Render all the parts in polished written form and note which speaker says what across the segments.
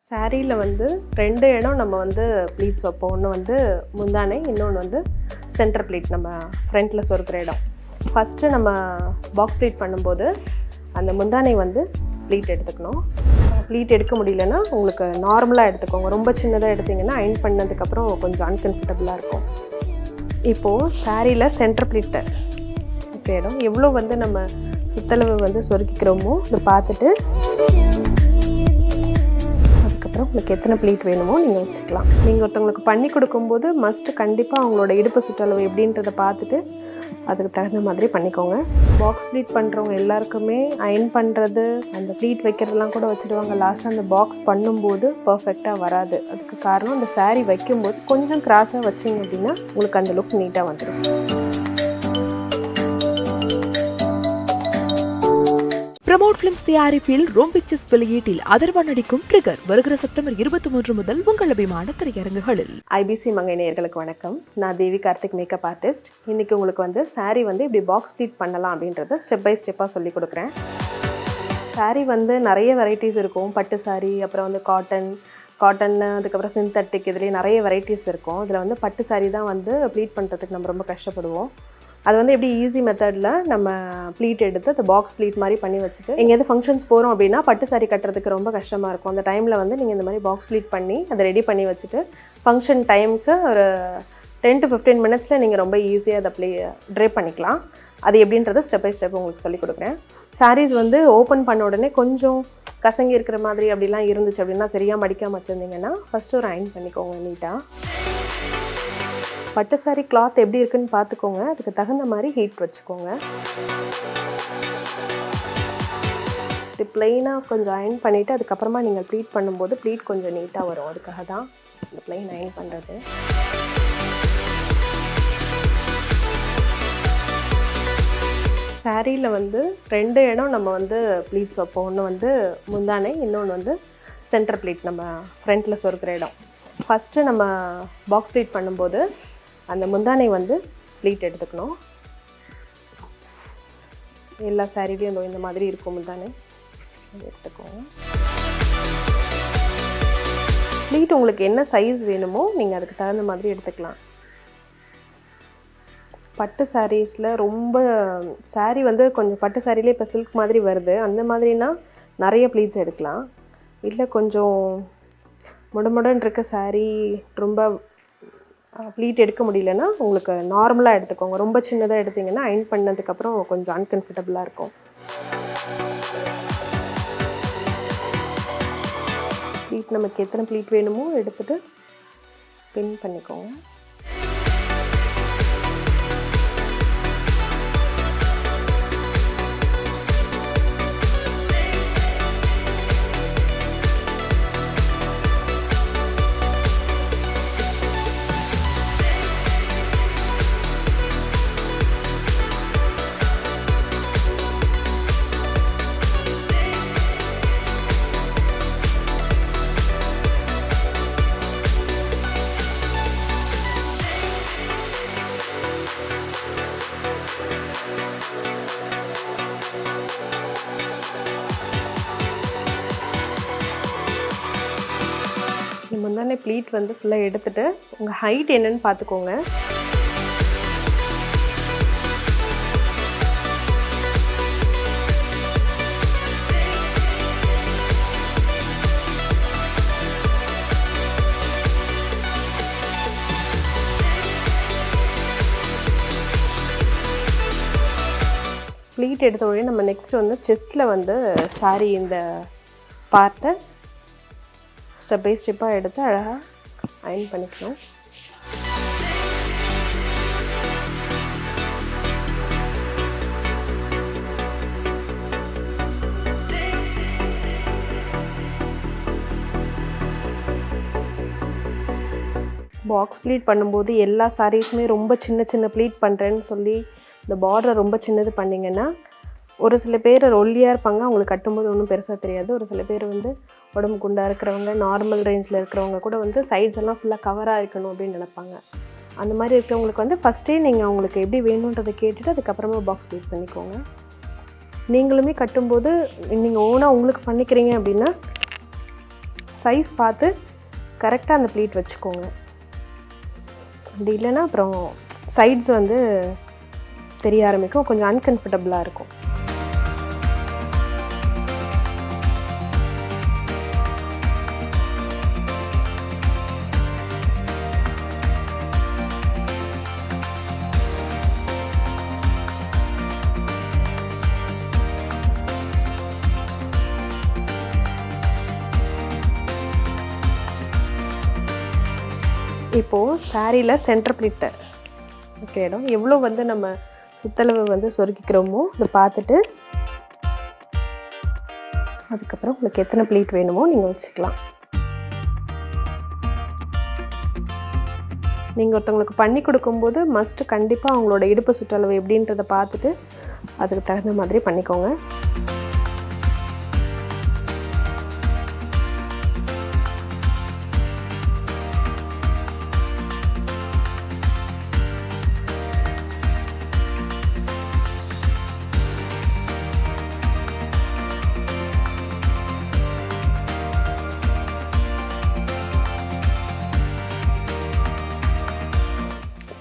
Speaker 1: சாரீல வந்து 2 இடம் நம்ம வந்து ப்ளீட்ஸ் வைப்போம். ஒன்று வந்து முந்தானை, இன்னொன்று வந்து சென்டர் ப்ளீட், நம்ம ஃப்ரண்ட்டில் சொருக்கிற இடம். ஃபஸ்ட்டு நம்ம பாக்ஸ் ப்ளீட் பண்ணும்போது அந்த முந்தானை வந்து ப்ளீட் எடுத்துக்கணும். ப்ளீட் எடுக்க முடியலன்னா உங்களுக்கு நார்மலாக எடுத்துக்கோங்க. ரொம்ப சின்னதாக எடுத்திங்கன்னா அயன் பண்ணதுக்கப்புறம் கொஞ்சம் அன்கம்ஃபர்டபுளாக இருக்கும். இப்போது சாரீல சென்டர் ப்ளீட்டை இருக்கிற இடம் எவ்வளோ வந்து நம்ம சுத்தளவு வந்து சொருக்கிக்கிறோமோ அதை பார்த்துட்டு அப்புறம் உங்களுக்கு எத்தனை ப்ளீட் வேணுமோ நீங்கள் வச்சுக்கலாம். நீங்கள் ஒருத்தவங்களுக்கு பண்ணி கொடுக்கும்போது மஸ்ட்டு கண்டிப்பாக அவங்களோட இடுப்பு சுற்றளவு எப்படின்றத பார்த்துட்டு அதுக்கு தகுந்த மாதிரி பண்ணிக்கோங்க. பாக்ஸ் ப்ளீட் பண்ணுறவங்க எல்லாருக்குமே அயன் பண்ணுறது, அந்த ப்ளீட் வைக்கிறதுலாம் கூட வச்சுடுவாங்க. லாஸ்ட்டாக அந்த பாக்ஸ் பண்ணும்போது பர்ஃபெக்டாக வராது. அதுக்கு காரணம் அந்த சாரீ வைக்கும்போது கொஞ்சம் கிராஸாக வச்சிங்க அப்படின்னா உங்களுக்கு அந்த லுக் நீட்டாக வந்துடும்.
Speaker 2: பிரமோட் பிலிம்ஸ் தயாரிப்பில் ரோம் பிக்சர்ஸ் வெளியீட்டில் அதர்வா நடிக்கும் ட்ரிகர் வருகிற செப்டம்பர் 23 முதல் உங்கள் அபிமான திரையரங்குகளில்.
Speaker 1: IBC மங்கை நேயர்களுக்கு வணக்கம். நான் தேவி கார்த்திக், மேக்கப் ஆர்டிஸ்ட். இன்றைக்கி உங்களுக்கு வந்து சாரீ வந்து இப்படி பாக்ஸ் ப்ளீட் பண்ணலாம் அப்படின்றத ஸ்டெப் பை ஸ்டெப்பாக சொல்லி கொடுக்குறேன். சாரீ வந்து நிறைய வெரைட்டிஸ் இருக்கும். பட்டு சாரீ, அப்புறம் வந்து காட்டன், அதுக்கப்புறம் சிந்தட்டிக், இதுலேயே நிறைய வெரைட்டிஸ் இருக்கும். இதில் வந்து பட்டு சாரீ தான் வந்து ப்ளீட் பண்ணுறதுக்கு நம்ம ரொம்ப கஷ்டப்படுவோம். அது வந்து எப்படி ஈஸி மெத்தடில் நம்ம ப்ளீட் எடுத்து அந்த பாக்ஸ் ப்ளீட் மாதிரி பண்ணி வச்சுட்டு எங்கேயாவது ஃபங்க்ஷன்ஸ் போகிறோம் அப்படின்னா பட்டு சாரீ கட்டுறதுக்கு ரொம்ப கஷ்டமாக இருக்கும். அந்த டைமில் வந்து நீங்கள் இந்த மாதிரி பாக்ஸ் ப்ளீட் பண்ணி அதை ரெடி பண்ணி வச்சுட்டு ஃபங்க்ஷன் டைமுக்கு ஒரு 10 to 15 மினிட்ஸில் நீங்கள் ரொம்ப ஈஸியாக அதை ட்ரேப் பண்ணிக்கலாம். அது எப்படின்றத ஸ்டெப் பை ஸ்டெப் உங்களுக்கு சொல்லிக் கொடுக்குறேன். சாரீஸ் வந்து ஓப்பன் பண்ண உடனே கொஞ்சம் கசங்கி இருக்கிற மாதிரி அப்படிலாம் இருந்துச்சு அப்படின்னா, சரியாக மடிக்காமல் வச்சுருந்தீங்கன்னா ஃபஸ்ட்டு ஒரு அயன் பண்ணிக்கோங்க நீட்டாக. பட்டு சாரீ கிளாத் எப்படி இருக்குன்னு பார்த்துக்கோங்க. அதுக்கு தகுந்த மாதிரி ஹீட் வச்சுக்கோங்க. இப்படி ப்ளெயினாக கொஞ்சம் அயன் பண்ணிவிட்டு அதுக்கப்புறமா நீங்கள் ப்ளீட் பண்ணும்போது ப்ளீட் கொஞ்சம் நீட்டாக வரும். அதுக்காக தான் இந்த ப்ளெயின் அயன் பண்ணுறது. சாரீல வந்து 2 இடம் நம்ம வந்து ப்ளீட்ஸ் வைப்போம். ஒன்று வந்து முந்தானை, இன்னொன்று வந்து சென்டர் ப்ளீட், நம்ம ஃப்ரண்ட்டில் சொருக்கிற இடம். ஃபஸ்ட்டு நம்ம பாக்ஸ் ப்ளீட் பண்ணும்போது அந்த முந்தானை வந்து ப்ளீட் எடுத்துக்கணும். எல்லா சாரீலையும் இந்த மாதிரி இருக்கும் முந்தானை, எடுத்துக்கோங்க. ப்ளீட் உங்களுக்கு என்ன சைஸ் வேணுமோ நீங்கள் அதுக்கு தகுந்த மாதிரி எடுத்துக்கலாம். பட்டு சாரீஸில் ரொம்ப சாரீ வந்து கொஞ்சம் பட்டு சாரீலே இப்போ சில்க் மாதிரி வருது. அந்த மாதிரினா நிறைய ப்ளீட்ஸ் எடுக்கலாம். இல்லை கொஞ்சம் முடமுடன் இருக்க சாரீ ரொம்ப ப்ளீட் எடுக்க முடியலன்னா உங்களுக்கு நார்மலாக எடுத்துக்கோங்க. ரொம்ப சின்னதாக எடுத்திங்கன்னா அயன் பண்ணதுக்கப்புறம் கொஞ்சம் அன்கம்ஃபர்டபுளாக இருக்கும். ப்ளீட் நமக்கு எத்தனை ப்ளீட் வேணுமோ எடுத்துகிட்டு பின் பண்ணிக்கோங்க. முந்தானை ப்ளீட் வந்து ஃபுல்லாக எடுத்துகிட்டு உங்கள் ஹைட் என்னன்னு பார்த்துக்கோங்க. ப்ளீட் எடுத்த உடனே நம்ம நெக்ஸ்ட் வந்து செஸ்ட்டில் வந்து சாரீ இந்த பார்ட்டை ஸ்டெப் பை ஸ்டெப்பாக எடுத்து அழகாக அயன் பண்ணிக்கணும். பாக்ஸ் ப்ளீட் பண்ணும்போது எல்லா சாரீஸுமே ரொம்ப சின்ன சின்ன ப்ளீட் பண்ணுறேன்னு சொல்லி இந்த பார்டரை ரொம்ப சின்னது பண்ணிங்கன்னா ஒரு சில பேர் ஒல்லியாக இருப்பாங்க, அவங்களுக்கு கட்டும்போது ஒன்றும் பெருசாக தெரியாது. ஒரு சில பேர் வந்து உடம்பு குண்டாக இருக்கிறவங்க, நார்மல் ரேஞ்சில் இருக்கிறவங்க கூட வந்து சைட்ஸ் எல்லாம் ஃபுல்லாக கவராக இருக்கணும் அப்படின்னு நினைப்பாங்க. அந்த மாதிரி இருக்கிறவங்களுக்கு வந்து ஃபஸ்ட்டே நீங்கள் அவங்களுக்கு எப்படி வேணுன்றதை கேட்டுட்டு அதுக்கப்புறமா பாக்ஸ் ப்ளீட் பண்ணிக்கோங்க. நீங்களுமே கட்டும்போது நீங்கள் ஓனாக உங்களுக்கு பண்ணிக்கிறீங்க அப்படின்னா சைஸ் பார்த்து கரெக்டாக அந்த ப்ளீட் வச்சுக்கோங்க. அப்படி இல்லைன்னா அப்புறம் சைட்ஸ் வந்து தெரிய ஆரம்பிக்கும், கொஞ்சம் அன்கம்ஃபர்டபுளாக இருக்கும். இப்போது சாரியில் சென்டர் ப்ளீட்டை வைக்கிற இடம் எவ்வளோ வந்து நம்ம சுத்தளவு வந்து சொருக்கிக்கிறோமோ அதை பார்த்துட்டு அதுக்கப்புறம் உங்களுக்கு எத்தனை ப்ளீட் வேணுமோ நீங்கள் வச்சுக்கலாம். நீங்கள் ஒருத்தவங்களுக்கு பண்ணி கொடுக்கும்போது மஸ்ட்டு கண்டிப்பாக அவங்களோட இடுப்பு சுற்றளவு எப்படின்றத பார்த்துட்டு அதுக்கு தகுந்த மாதிரி பண்ணிக்கோங்க.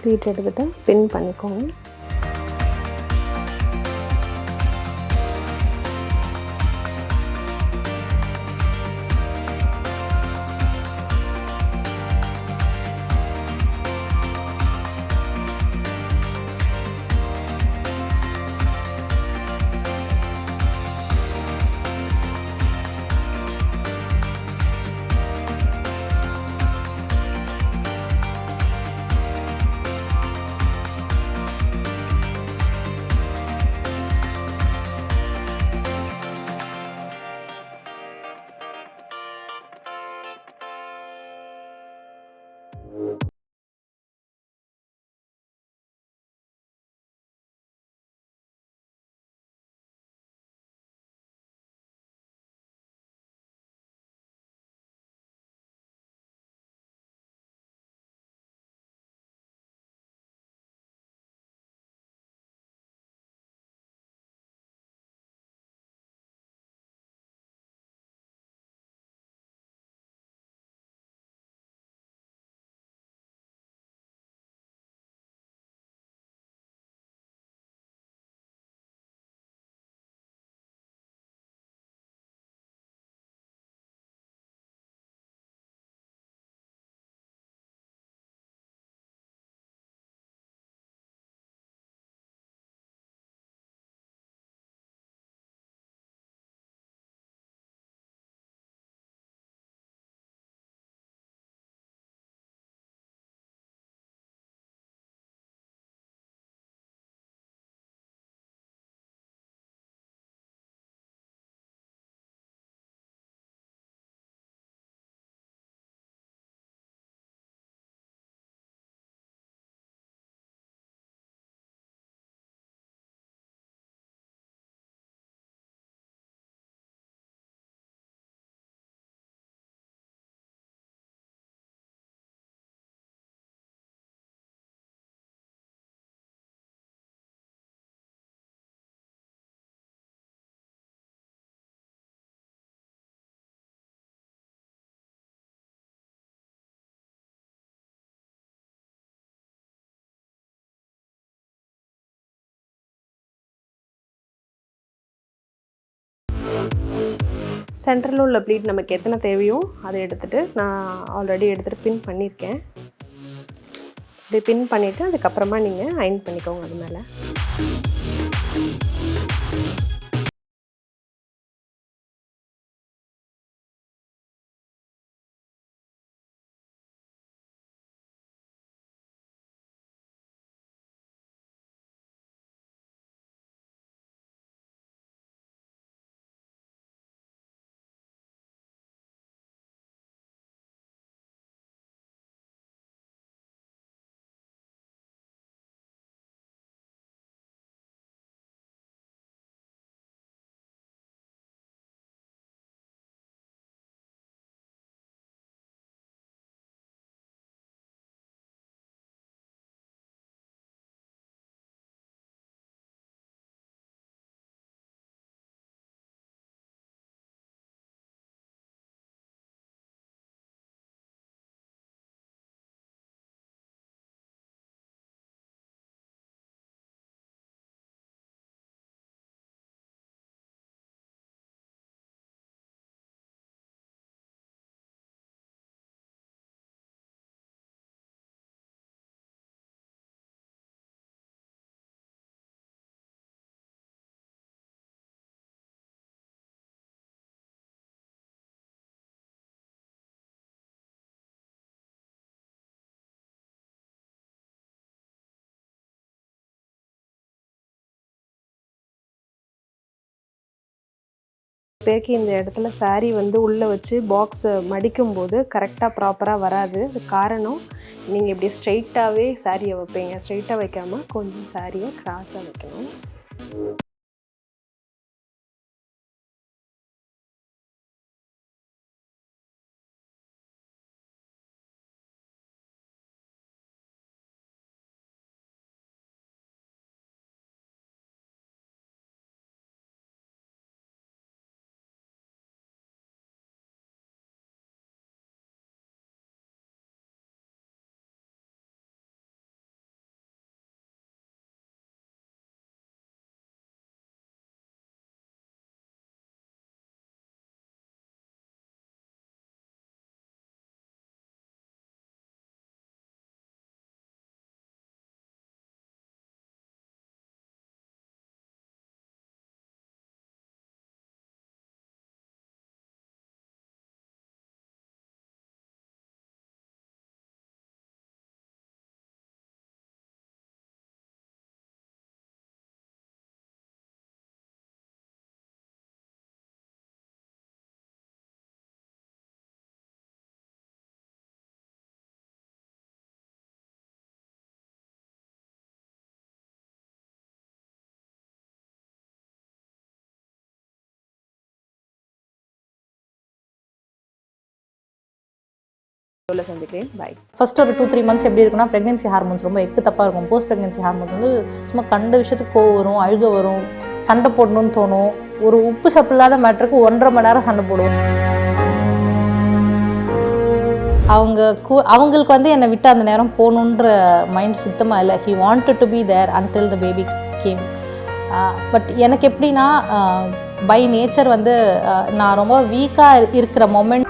Speaker 1: ப்ளீட் எடுத்துகிட்டு பின் பண்ணிக்கோங்க. சென்டரில் உள்ள ப்ளீட் நமக்கு எத்தனை தேவையோ அதை எடுத்துகிட்டு நான் ஆல்ரெடி எடுத்துகிட்டு பின் பண்ணியிருக்கேன். இப்படி பின் பண்ணிவிட்டு அதுக்கப்புறமா நீங்கள் அயர்ன் பண்ணிக்கோங்க அது மேலே. பேருக்கு இந்த இடத்துல saree வந்து உள்ளே வச்சு பாக்ஸை மடிக்கும்போது கரெக்டாக ப்ராப்பராக வராது. அது காரணம் நீங்கள் இப்படி ஸ்ட்ரெயிட்டாகவே சாரியை வைப்பீங்க. ஸ்ட்ரெயிட்டாக வைக்காமல் கொஞ்சம் சாரியை கிராஸாக வைக்கணும். சந்திக்கிறேன். பாய்.
Speaker 3: ஃபர்ஸ்ட் ஒரு 2-3 மந்த்ஸ் எப்படி இருக்குன்னா ப்ரெக்னென்சி ஹார்மோன்ஸ் ரொம்ப எக்கு தப்பாக இருக்கும். போஸ்ட் ப்ரெக்னென்சி ஹார்மோன்ஸ் வந்து சும்மா கண்ட விஷயத்துக்கு கோவம் வரும், அழுக வரும், சண்டை போடணும்னு தோணும். ஒரு உப்பு சப்பு இல்லாத மேட்டருக்கு 1.5 மணி நேரம் சண்டை போடுவோம். அவங்களுக்கு வந்து என்னை விட்டு அந்த நேரம் போகணுன்ற மைண்ட் சுத்தமாக இல்லை. He wanted to be there until the baby came. But எனக்கு எப்படின்னா பை நேச்சர் வந்து நான் ரொம்ப வீக்காக இருக்கிற மொமெண்ட்